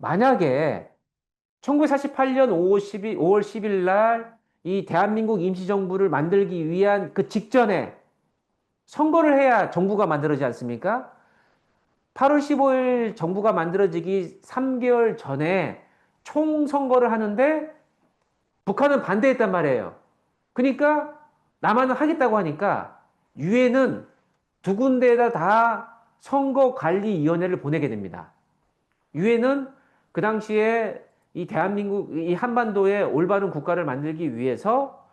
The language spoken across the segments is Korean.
만약에 1948년 5월 10일 날 이 대한민국 임시정부를 만들기 위한 그 직전에 선거를 해야 정부가 만들어지지 않습니까? 8월 15일 정부가 만들어지기 3개월 전에 총선거를 하는데 북한은 반대했단 말이에요. 그러니까 남한은 하겠다고 하니까 유엔은 두 군데에다 다 선거관리위원회를 보내게 됩니다. 유엔은 그 당시에 이 대한민국, 이 한반도에 올바른 국가를 만들기 위해서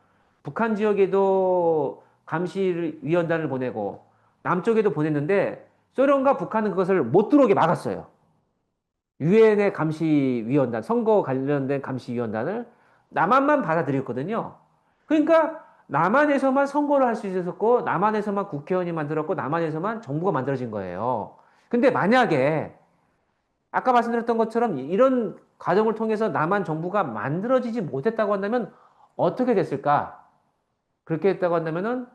북한 지역에도 감시위원단을 보내고 남쪽에도 보냈는데 소련과 북한은 그것을 못 들어오게 막았어요. 유엔의 감시위원단, 선거 관련된 감시위원단을 남한만 받아들였거든요. 그러니까 남한에서만 선거를 할 수 있었고, 남한에서만 국회의원이 만들었고, 남한에서만 정부가 만들어진 거예요. 근데 만약에 아까 말씀드렸던 것처럼 이런 과정을 통해서 남한 정부가 만들어지지 못했다고 한다면 어떻게 됐을까? 그렇게 했다고 한다면은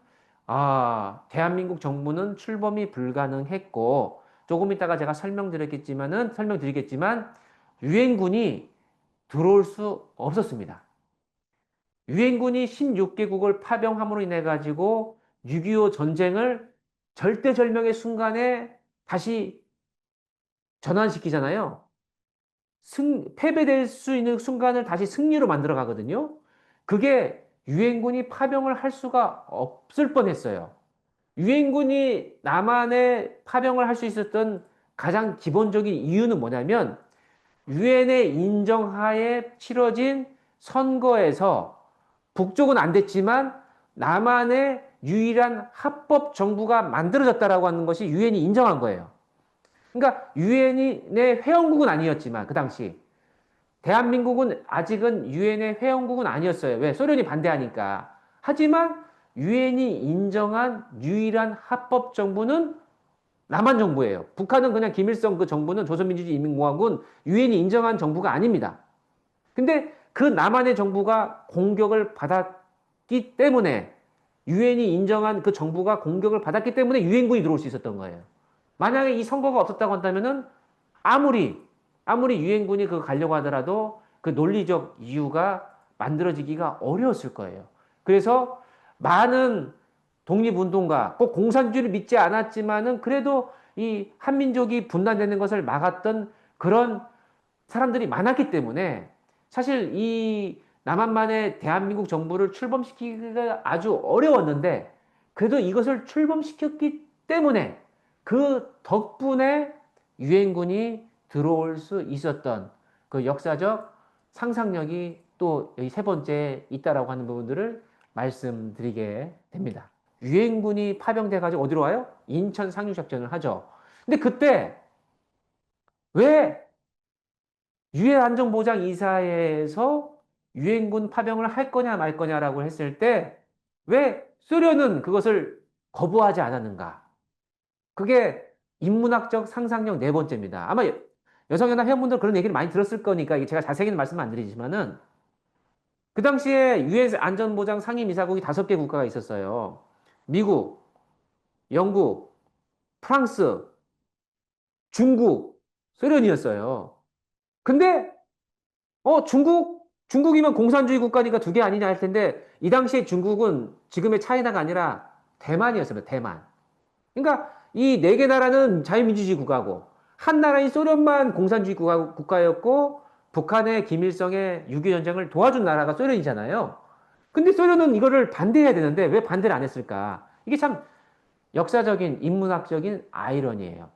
대한민국 정부는 출범이 불가능했고 조금 이따가 제가 설명드리겠지만 유엔군이 들어올 수 없었습니다. 유엔군이 16개국을 파병함으로 인해 가지고 6.25 전쟁을 절대절명의 순간에 다시 전환시키잖아요. 패배될 수 있는 순간을 다시 승리로 만들어 가거든요. 그게 유엔군이 파병을 할 수가 없을 뻔했어요. 유엔군이 남한에 파병을 할 수 있었던 가장 기본적인 이유는 뭐냐면 유엔의 인정하에 치러진 선거에서 북쪽은 안 됐지만 남한의 유일한 합법 정부가 만들어졌다라고 하는 것이 유엔이 인정한 거예요. 그러니까 유엔이 내 회원국은 아니었지만 그 당시 대한민국은 아직은 유엔의 회원국은 아니었어요. 왜? 소련이 반대하니까. 하지만 유엔이 인정한 유일한 합법 정부는 남한 정부예요. 북한은 그냥 김일성 그 정부는 조선민주주의 인민공화국은 유엔이 인정한 정부가 아닙니다. 근데 그 남한의 정부가 공격을 받았기 때문에 유엔이 인정한 그 정부가 공격을 받았기 때문에 유엔군이 들어올 수 있었던 거예요. 만약에 이 선거가 없었다고 한다면은 아무리 유엔군이 그 가려고 하더라도 그 논리적 이유가 만들어지기가 어려웠을 거예요. 그래서 많은 독립운동가, 꼭 공산주의를 믿지 않았지만은 그래도 이 한민족이 분단되는 것을 막았던 그런 사람들이 많았기 때문에 사실 이 남한만의 대한민국 정부를 출범시키기가 아주 어려웠는데 그래도 이것을 출범시켰기 때문에 그 덕분에 유엔군이 들어올 수 있었던 그 역사적 상상력이 또 여기 세 번째 있다라고 하는 부분들을 말씀드리게 됩니다. 유엔군이 파병돼 가지고 어디로 와요? 인천 상륙작전을 하죠. 근데 그때 왜 유엔 안전보장 이사회에서 유엔군 파병을 할 거냐 말 거냐라고 했을 때 왜 소련은 그것을 거부하지 않았는가? 그게 인문학적 상상력 네 번째입니다. 아마 여성연합 회원분들 그런 얘기를 많이 들었을 거니까 제가 자세히는 말씀 안 드리지만은 그 당시에 유엔 안전보장 상임이사국이 5개 국가가 있었어요. 미국, 영국, 프랑스, 중국, 소련이었어요. 근데 중국이면 공산주의 국가니까 두 개 아니냐 할 텐데 이 당시에 중국은 지금의 차이나가 아니라 대만이었습니다. 대만. 그러니까 이 네 개 나라는 자유민주주의 국가고 한 나라인 소련만 공산주의 국가였고 북한의 김일성의 6.25 전쟁을 도와준 나라가 소련이잖아요. 근데 소련은 이거를 반대해야 되는데 왜 반대를 안 했을까? 이게 참 역사적인 인문학적인 아이러니예요.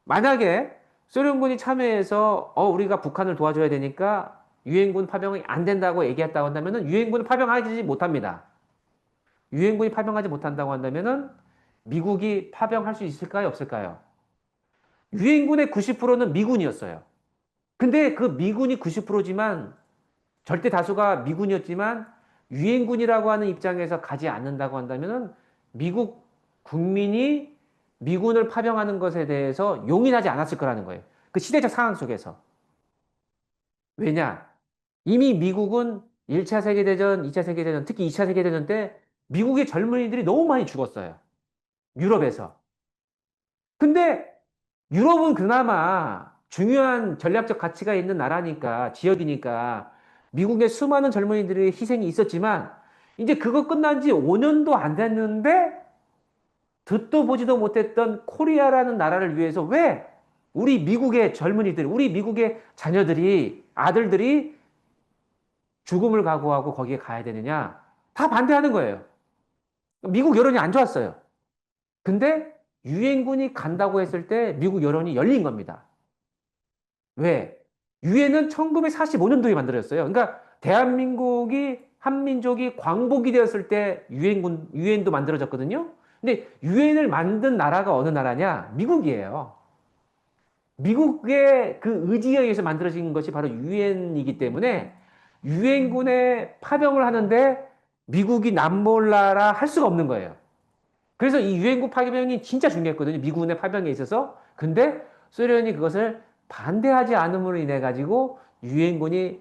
만약에 소련군이 참여해서 우리가 북한을 도와줘야 되니까 유엔군 파병이 안 된다고 얘기했다고 한다면은 유엔군 파병하지 못합니다. 유엔군이 파병하지 못한다고 한다면은 미국이 파병할 수 있을까요? 없을까요? 유엔군의 90%는 미군이었어요. 근데 그 미군이 90%지만 절대 다수가 미군이었지만 유엔군이라고 하는 입장에서 가지 않는다고 한다면은 미국 국민이 미군을 파병하는 것에 대해서 용인하지 않았을 거라는 거예요. 그 시대적 상황 속에서. 왜냐? 이미 미국은 1차 세계대전, 2차 세계대전, 특히 2차 세계대전 때 미국의 젊은이들이 너무 많이 죽었어요. 유럽에서. 근데 유럽은 그나마 중요한 전략적 가치가 있는 나라니까, 지역이니까, 미국의 수많은 젊은이들의 희생이 있었지만, 이제 그거 끝난 지 5년도 안 됐는데, 듣도 보지도 못했던 코리아라는 나라를 위해서 왜 우리 미국의 젊은이들, 우리 미국의 자녀들이, 아들들이 죽음을 각오하고 거기에 가야 되느냐? 다 반대하는 거예요. 미국 여론이 안 좋았어요. 근데 유엔군이 간다고 했을 때 미국 여론이 열린 겁니다. 왜? 유엔은 1945년도에 만들어졌어요. 그러니까 대한민국이 한민족이 광복이 되었을 때 유엔도 만들어졌거든요. 근데 유엔을 만든 나라가 어느 나라냐? 미국이에요. 미국의 그 의지에 의해서 만들어진 것이 바로 유엔이기 때문에 유엔군에 파병을 하는데 미국이 남몰라라 할 수가 없는 거예요. 그래서 이 유엔군 파병이 진짜 중요했거든요. 미군의 파병에 있어서. 근데 소련이 그것을 반대하지 않음으로 인해 가지고 유엔군이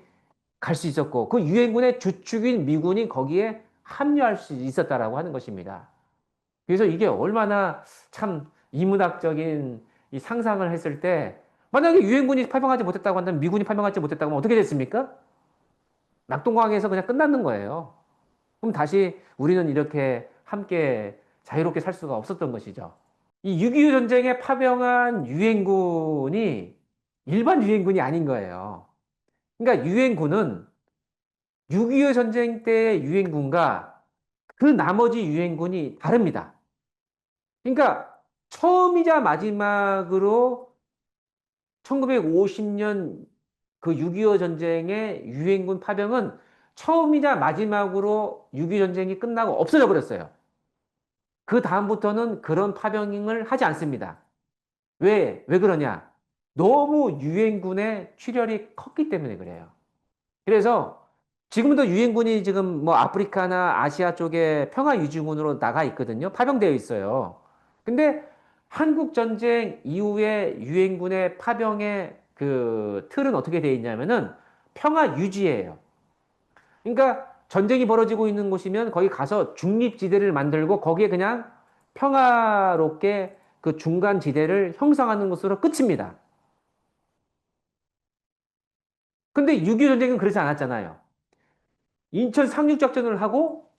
갈 수 있었고 그 유엔군의 주축인 미군이 거기에 합류할 수 있었다라고 하는 것입니다. 그래서 이게 얼마나 참 이문학적인 이 상상을 했을 때 만약에 유엔군이 파병하지 못했다고 한다면 미군이 파병하지 못했다고 하면 어떻게 됐습니까? 낙동강에서 그냥 끝났는 거예요. 그럼 다시 우리는 이렇게 함께 자유롭게 살 수가 없었던 것이죠. 이 6.25 전쟁에 파병한 유엔군이 일반 유엔군이 아닌 거예요. 그러니까 유엔군은 6.25 전쟁 때의 유엔군과 그 나머지 유엔군이 다릅니다. 그러니까 처음이자 마지막으로 1950년 그 6.25 전쟁의 유엔군 파병은 처음이자 마지막으로 6.25 전쟁이 끝나고 없어져 버렸어요. 그 다음부터는 그런 파병을 하지 않습니다. 왜 그러냐? 너무 유엔군의 출혈이 컸기 때문에 그래요. 그래서 지금도 유엔군이 지금 뭐 아프리카나 아시아 쪽에 평화유지군으로 나가 있거든요. 파병되어 있어요. 근데 한국 전쟁 이후에 유엔군의 파병의 그 틀은 어떻게 되어 있냐면은 평화유지예요. 그러니까 전쟁이 벌어지고 있는 곳이면 거기 가서 중립지대를 만들고 거기에 그냥 평화롭게 그 중간지대를 형성하는 것으로 끝입니다. 근데 6.25 전쟁은 그렇지 않았잖아요. 인천 상륙작전을 하고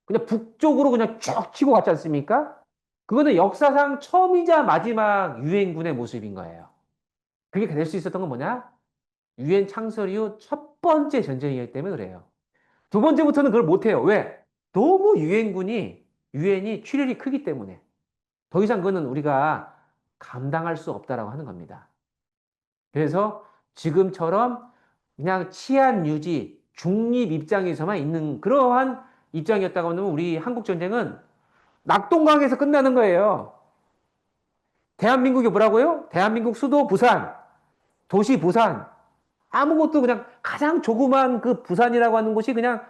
그냥 북쪽으로 그냥 쭉 치고 갔지 않습니까? 그거는 역사상 처음이자 마지막 유엔군의 모습인 거예요. 그게 될 수 있었던 건 뭐냐? 유엔 창설 이후 첫 번째 전쟁이기 때문에 그래요. 두 번째부터는 그걸 못해요. 왜? 너무 유엔이 출혈이 크기 때문에. 더 이상 그거는 우리가 감당할 수 없다라고 하는 겁니다. 그래서 지금처럼 그냥 치안 유지, 중립 입장에서만 있는 그러한 입장이었다고 하면 우리 한국 전쟁은 낙동강에서 끝나는 거예요. 대한민국이 뭐라고요? 대한민국 수도 부산, 도시 부산. 아무것도 그냥 가장 조그만 그 부산이라고 하는 곳이 그냥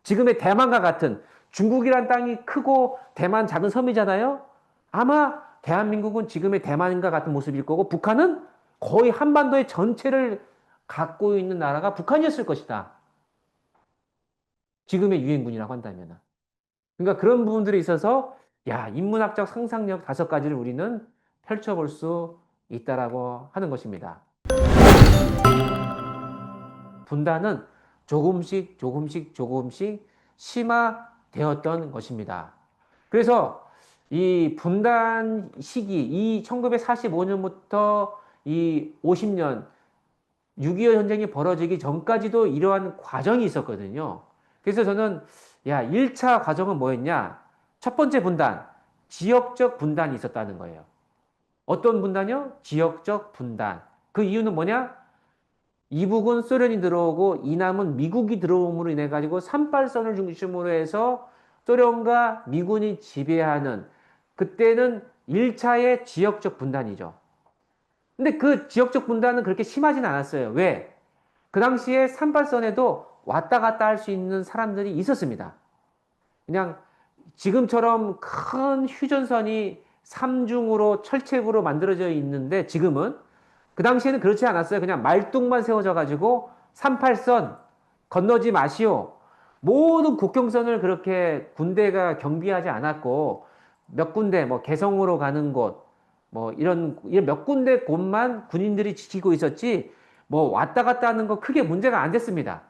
지금의 대만과 같은 중국이란 땅이 크고 대만 작은 섬이잖아요. 아마 대한민국은 지금의 대만과 같은 모습일 거고 북한은 거의 한반도의 전체를 갖고 있는 나라가 북한이었을 것이다. 지금의 유엔군이라고 한다면. 그러니까 그런 부분들이 있어서 야, 인문학적 상상력 5가지를 우리는 펼쳐볼 수 있다라고 하는 것입니다. 분단은 조금씩 심화되었던 것입니다. 그래서 이 분단 시기, 이 1945년부터 이 50년 6.25 전쟁이 벌어지기 전까지도 이러한 과정이 있었거든요. 그래서 저는 야, 1차 과정은 뭐였냐? 첫 번째 분단, 지역적 분단이 있었다는 거예요. 어떤 분단이요? 지역적 분단. 그 이유는 뭐냐? 이북은 소련이 들어오고 이남은 미국이 들어옴으로 인해 가지고 38선을 중심으로 해서 소련과 미군이 지배하는 그때는 1차의 지역적 분단이죠. 근데 그 지역적 분단은 그렇게 심하진 않았어요. 왜? 그 당시에 38선에도 왔다 갔다 할 수 있는 사람들이 있었습니다. 그냥 지금처럼 큰 휴전선이 삼중으로 철책으로 만들어져 있는데 지금은 그 당시에는 그렇지 않았어요. 그냥 말뚝만 세워져 가지고 38선 건너지 마시오. 모든 국경선을 그렇게 군대가 경비하지 않았고 몇 군데 뭐 개성으로 가는 곳, 뭐 이런 몇 군데 곳만 군인들이 지키고 있었지 뭐 왔다 갔다 하는 거 크게 문제가 안 됐습니다.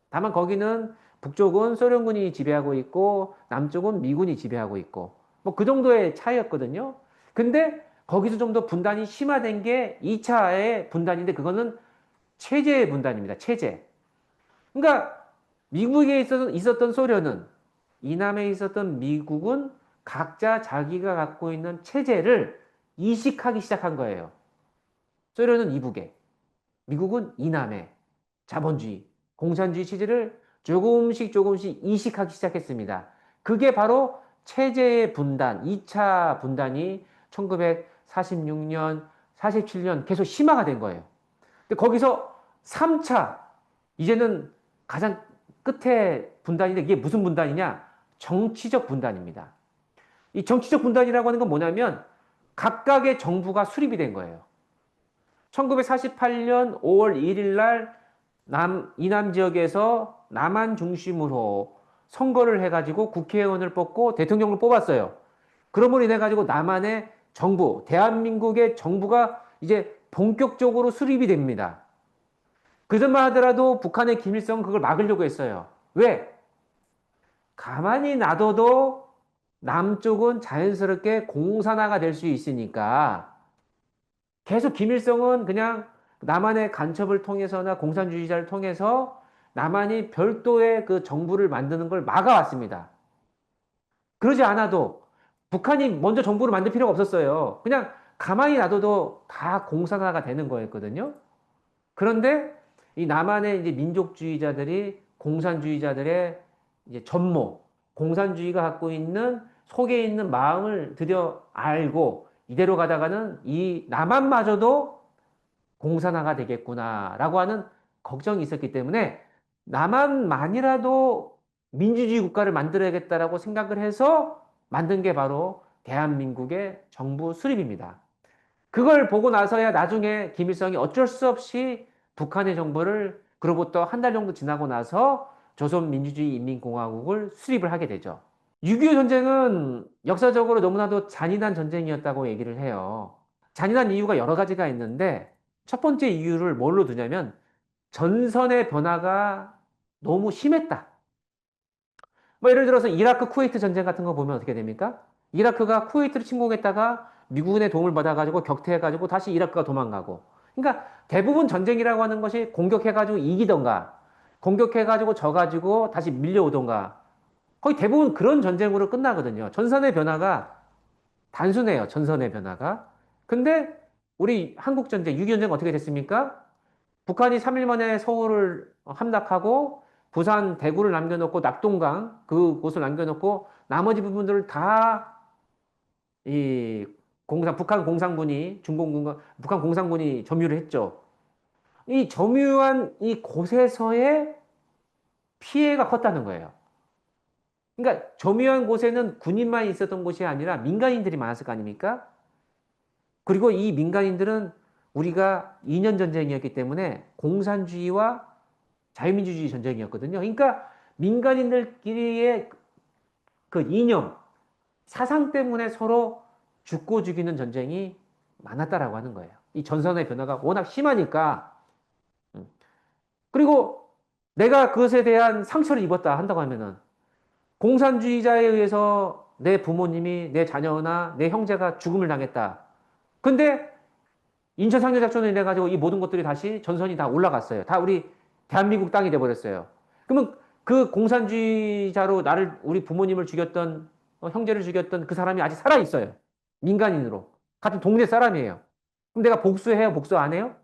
다만 거기는 북쪽은 소련군이 지배하고 있고 남쪽은 미군이 지배하고 있고 뭐 그 정도의 차이였거든요. 근데 거기서 좀 더 분단이 심화된 게 2차의 분단인데 그거는 체제의 분단입니다. 체제. 그러니까 미국에 있었던 소련은 이남에 있었던 미국은 각자 자기가 갖고 있는 체제를 이식하기 시작한 거예요. 소련은 이북에, 미국은 이남에 자본주의, 공산주의 체제를 조금씩 이식하기 시작했습니다. 그게 바로 체제의 분단, 2차 분단이 1946년, 47년 계속 심화가 된 거예요. 근데 거기서 3차, 이제는 가장 끝에 분단인데 이게 무슨 분단이냐? 정치적 분단입니다. 이 정치적 분단이라고 하는 건 뭐냐면 각각의 정부가 수립이 된 거예요. 1948년 5월 1일 날 이남 지역에서 남한 중심으로 선거를 해가지고 국회의원을 뽑고 대통령을 뽑았어요. 그러므로 인해 가지고 남한의 정부, 대한민국의 정부가 이제 본격적으로 수립이 됩니다. 그전만 하더라도 북한의 김일성은 그걸 막으려고 했어요. 왜? 가만히 놔둬도 남쪽은 자연스럽게 공산화가 될 수 있으니까 계속 김일성은 그냥 남한의 간첩을 통해서나 공산주의자를 통해서 남한이 별도의 그 정부를 만드는 걸 막아왔습니다. 그러지 않아도 북한이 먼저 정부를 만들 필요가 없었어요. 그냥 가만히 놔둬도 다 공산화가 되는 거였거든요. 그런데 이 남한의 이제 민족주의자들이 공산주의자들의 이제 전모, 공산주의가 갖고 있는 속에 있는 마음을 드디어 알고 이대로 가다가는 이 남한마저도 공산화가 되겠구나라고 하는 걱정이 있었기 때문에 남한만이라도 민주주의 국가를 만들어야겠다라고 생각을 해서 만든 게 바로 대한민국의 정부 수립입니다. 그걸 보고 나서야 나중에 김일성이 어쩔 수 없이 북한의 정부를 그로부터 한 달 정도 지나고 나서 조선민주주의 인민공화국을 수립을 하게 되죠. 6.25 전쟁은 역사적으로 너무나도 잔인한 전쟁이었다고 얘기를 해요. 잔인한 이유가 여러 가지가 있는데 첫 번째 이유를 뭘로 두냐면 전선의 변화가 너무 심했다. 뭐 예를 들어서 이라크 쿠웨이트 전쟁 같은 거 보면 어떻게 됩니까? 이라크가 쿠웨이트를 침공했다가 미군의 도움을 받아가지고 격퇴해가지고 다시 이라크가 도망가고. 그러니까 대부분 전쟁이라고 하는 것이 공격해가지고 이기던가, 공격해가지고 져가지고 다시 밀려오던가. 거의 대부분 그런 전쟁으로 끝나거든요. 전선의 변화가 단순해요. 전선의 변화가. 근데 우리 한국 전쟁, 6.25 전쟁 어떻게 됐습니까? 북한이 3일 만에 서울을 함락하고 부산, 대구를 남겨놓고 낙동강 그곳을 남겨놓고 나머지 부분들을 다 이 북한 공산군이 중공군과 북한 공산군이 점유를 했죠. 이 점유한 이 곳에서의 피해가 컸다는 거예요. 그러니까 점유한 곳에는 군인만 있었던 곳이 아니라 민간인들이 많았을 거 아닙니까? 그리고 이 민간인들은 우리가 2년 전쟁이었기 때문에 공산주의와 자유민주주의 전쟁이었거든요. 그러니까 민간인들끼리의 그 이념, 사상 때문에 서로 죽고 죽이는 전쟁이 많았다라고 하는 거예요. 이 전선의 변화가 워낙 심하니까. 그리고 내가 그것에 대한 상처를 입었다 한다고 하면은 공산주의자에 의해서 내 부모님이, 내 자녀나 내 형제가 죽음을 당했다. 근데 인천 상륙작전을 인해 가지고 이 모든 것들이 다시 전선이 다 올라갔어요. 다 우리 대한민국 땅이 돼버렸어요. 그러면 그 공산주의자로 우리 부모님을 죽였던, 형제를 죽였던 그 사람이 아직 살아있어요. 민간인으로. 같은 동네 사람이에요. 그럼 내가 복수해요? 복수 안 해요?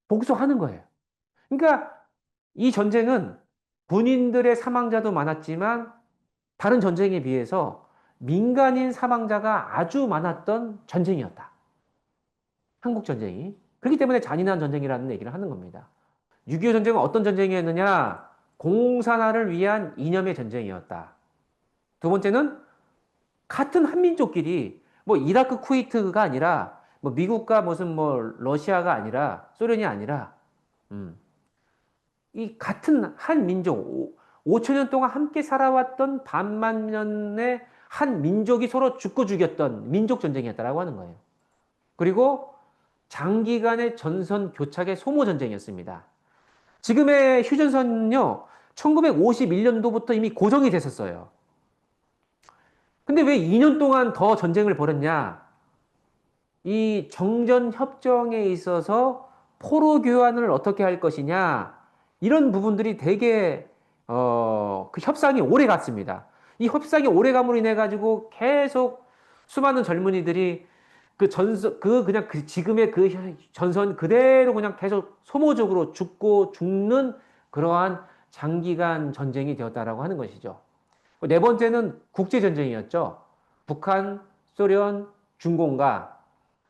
복수하는 거예요. 그러니까 이 전쟁은 군인들의 사망자도 많았지만 다른 전쟁에 비해서 민간인 사망자가 아주 많았던 전쟁이었다. 한국 전쟁이. 그렇기 때문에 잔인한 전쟁이라는 얘기를 하는 겁니다. 6.25 전쟁은 어떤 전쟁이었느냐? 공산화를 위한 이념의 전쟁이었다. 두 번째는 같은 한민족끼리 뭐 이라크 쿠웨이트가 아니라 뭐 미국과 무슨 뭐 러시아가 아니라 소련이 아니라 이 같은 한 민족 5천 년 동안 함께 살아왔던 반만 년의 한 민족이 서로 죽고 죽였던 민족 전쟁이었다라고 하는 거예요. 그리고 장기간의 전선 교착의 소모 전쟁이었습니다. 지금의 휴전선은요, 1951년도부터 이미 고정이 됐었어요. 근데 왜 2년 동안 더 전쟁을 벌였냐? 이 정전 협정에 있어서 포로 교환을 어떻게 할 것이냐? 이런 부분들이 되게 그 협상이 오래 갔습니다. 이 협상이 오래 감으로 인해 가지고 계속 수많은 젊은이들이 그 전선 그 그냥 그 지금의 그 전선 그대로 그냥 계속 소모적으로 죽고 죽는 그러한 장기간 전쟁이 되었다라고 하는 것이죠. 네 번째는 국제 전쟁이었죠. 북한, 소련, 중공과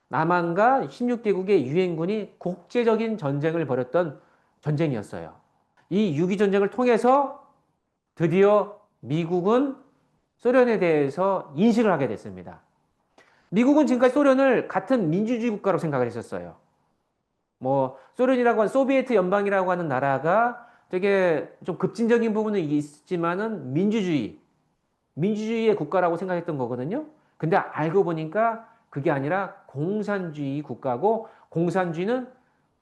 남한과 16개국의 유엔군이 국제적인 전쟁을 벌였던 전쟁이었어요. 이 6.25 전쟁을 통해서 드디어 미국은 소련에 대해서 인식을 하게 됐습니다. 미국은 지금까지 소련을 같은 민주주의 국가로 생각을 했었어요. 뭐 소련이라고 하는 소비에트 연방이라고 하는 나라가 되게 좀 급진적인 부분은 있지만은 민주주의의 국가라고 생각했던 거거든요. 근데 알고 보니까 그게 아니라 공산주의 국가고 공산주의는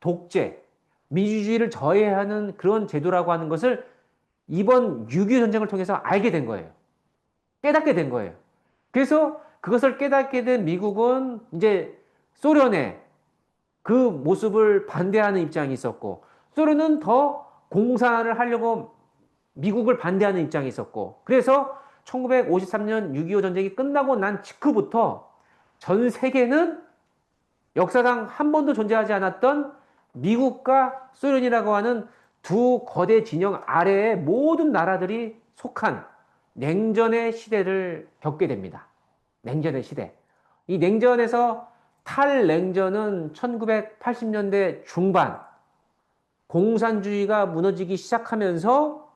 독재, 민주주의를 저해하는 그런 제도라고 하는 것을 이번 6.25 전쟁을 통해서 알게 된 거예요. 깨닫게 된 거예요. 그래서 그것을 깨닫게 된 미국은 이제 소련의 그 모습을 반대하는 입장이 있었고, 소련은 더 공산화를 하려고 미국을 반대하는 입장이 있었고, 그래서 1953년 6.25 전쟁이 끝나고 난 직후부터 전 세계는 역사상 한 번도 존재하지 않았던 미국과 소련이라고 하는 두 거대 진영 아래의 모든 나라들이 속한 냉전의 시대를 겪게 됩니다. 냉전의 시대. 이 냉전에서 탈냉전은 1980년대 중반 공산주의가 무너지기 시작하면서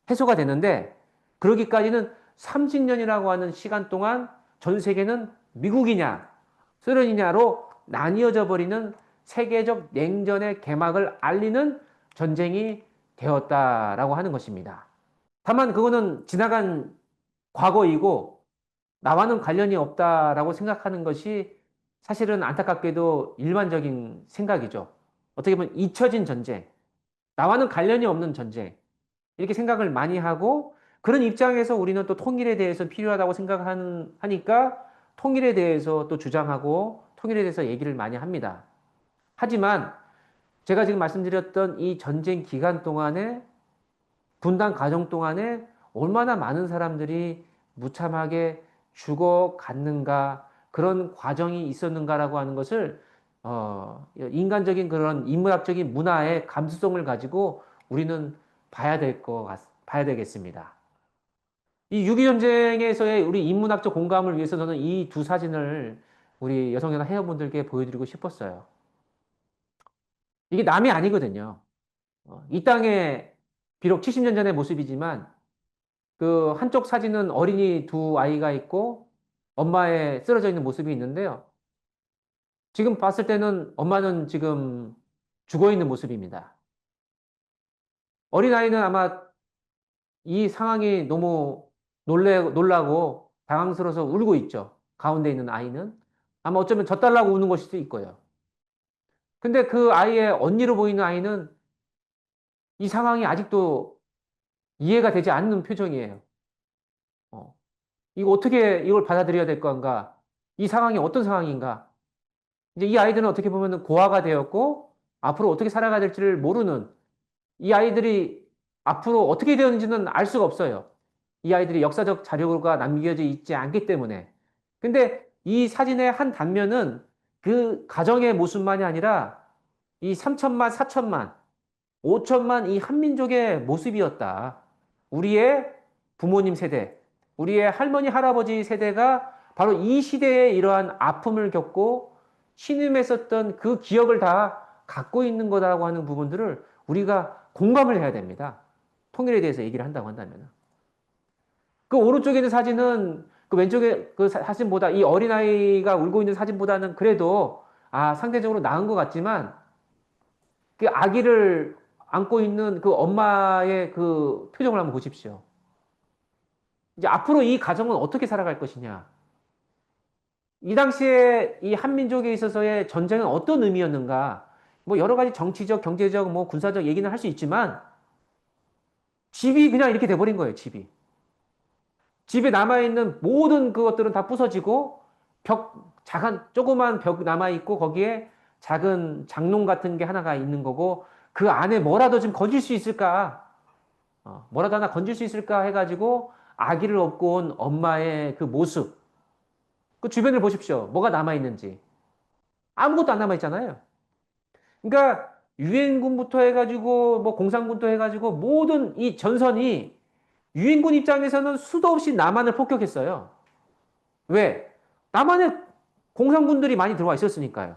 해소가 되는데 그러기까지는 30년이라고 하는 시간 동안 전 세계는 미국이냐 소련이냐로 나뉘어져 버리는 세계적 냉전의 개막을 알리는 전쟁이 되었다라고 하는 것입니다. 다만 그거는 지나간 과거이고 나와는 관련이 없다라고 생각하는 것이 사실은 안타깝게도 일반적인 생각이죠. 어떻게 보면 잊혀진 전쟁, 나와는 관련이 없는 전쟁, 이렇게 생각을 많이 하고 그런 입장에서 우리는 또 통일에 대해서 필요하다고 생각하니까 통일에 대해서 또 주장하고 통일에 대해서 얘기를 많이 합니다. 하지만 제가 지금 말씀드렸던 이 전쟁 기간 동안에 분단 과정 동안에 얼마나 많은 사람들이 무참하게 죽어갔는가 그런 과정이 있었는가라고 하는 것을 인간적인 그런 인문학적인 문화의 감수성을 가지고 우리는 봐야 되겠습니다. 이 6.25 전쟁에서의 우리 인문학적 공감을 위해서 저는 이 두 사진을 우리 여성연합 회원분들께 보여드리고 싶었어요. 이게 남이 아니거든요. 이 땅에 비록 70년 전의 모습이지만 그 한쪽 사진은 어린이 두 아이가 있고 엄마의 쓰러져 있는 모습이 있는데요. 지금 봤을 때는 엄마는 지금 죽어 있는 모습입니다. 어린아이는 아마 이 상황이 너무 놀라고 당황스러워서 울고 있죠. 가운데 있는 아이는. 아마 어쩌면 젖달라고 우는 것일 수도 있고요. 근데 그 아이의 언니로 보이는 아이는 이 상황이 아직도 이해가 되지 않는 표정이에요. 어, 이거 어떻게 이걸 받아들여야 될 건가? 이 상황이 어떤 상황인가? 이제 이 아이들은 어떻게 보면 고아가 되었고 앞으로 어떻게 살아가야 될지를 모르는 이 아이들이 앞으로 어떻게 되었는지는 알 수가 없어요. 이 아이들이 역사적 자료가 남겨져 있지 않기 때문에. 근데 이 사진의 한 단면은 그 가정의 모습만이 아니라 이 3천만, 4천만, 5천만 이 한민족의 모습이었다. 우리의 부모님 세대, 우리의 할머니, 할아버지 세대가 바로 이 시대에 이러한 아픔을 겪고 신음했었던 그 기억을 다 갖고 있는 거다라고 하는 부분들을 우리가 공감을 해야 됩니다. 통일에 대해서 얘기를 한다고 한다면. 그 오른쪽에 있는 사진은 그 왼쪽에 그 사진보다 이 어린아이가 울고 있는 사진보다는 그래도 상대적으로 나은 것 같지만 그 아기를 안고 있는 그 엄마의 그 표정을 한번 보십시오. 이제 앞으로 이 가정은 어떻게 살아갈 것이냐. 이 당시에 이 한민족에 있어서의 전쟁은 어떤 의미였는가? 뭐 여러 가지 정치적, 경제적, 뭐 군사적 얘기는 할 수 있지만 집이 그냥 이렇게 돼버린 거예요, 집이. 집에 남아있는 모든 그것들은 다 부서지고 작은, 조그만 벽 남아있고 거기에 작은 장롱 같은 게 하나가 있는 거고 그 안에 뭐라도 좀 건질 수 있을까? 뭐라도 하나 건질 수 있을까 해가지고 아기를 업고 온 엄마의 그 모습. 그 주변을 보십시오. 뭐가 남아있는지. 아무것도 안 남아있잖아요. 그러니까 유엔군부터 해가지고 뭐 공산군부터 해가지고 모든 이 전선이 유엔군 입장에서는 수도 없이 남한을 폭격했어요. 왜? 남한에 공산군들이 많이 들어와 있었으니까요.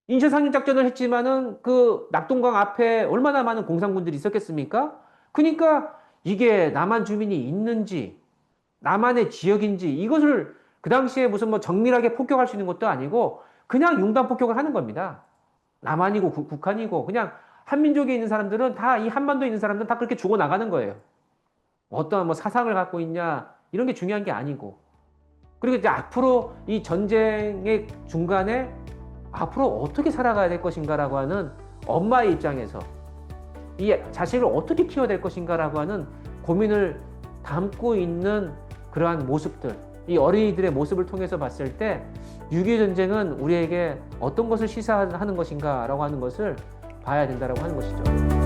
인천 상륙작전을 했지만은 그 낙동강 앞에 얼마나 많은 공산군들이 있었겠습니까? 그러니까 이게 남한 주민이 있는지 남한의 지역인지 이것을 그 당시에 무슨 뭐 정밀하게 폭격할 수 있는 것도 아니고 그냥 융단 폭격을 하는 겁니다. 남한이고 북한이고 그냥 한민족에 있는 사람들은 다 이 한반도에 있는 사람들은 다 그렇게 죽어 나가는 거예요. 어떤 뭐 사상을 갖고 있냐 이런 게 중요한 게 아니고 그리고 이제 앞으로 이 전쟁의 중간에 앞으로 어떻게 살아가야 될 것인가라고 하는 엄마의 입장에서 이 자식을 어떻게 키워야 될 것인가라고 하는 고민을 담고 있는 그러한 모습들, 이 어린이들의 모습을 통해서 봤을 때 6.25 전쟁은 우리에게 어떤 것을 시사하는 것인가라고 하는 것을 봐야 된다라고 하는 것이죠.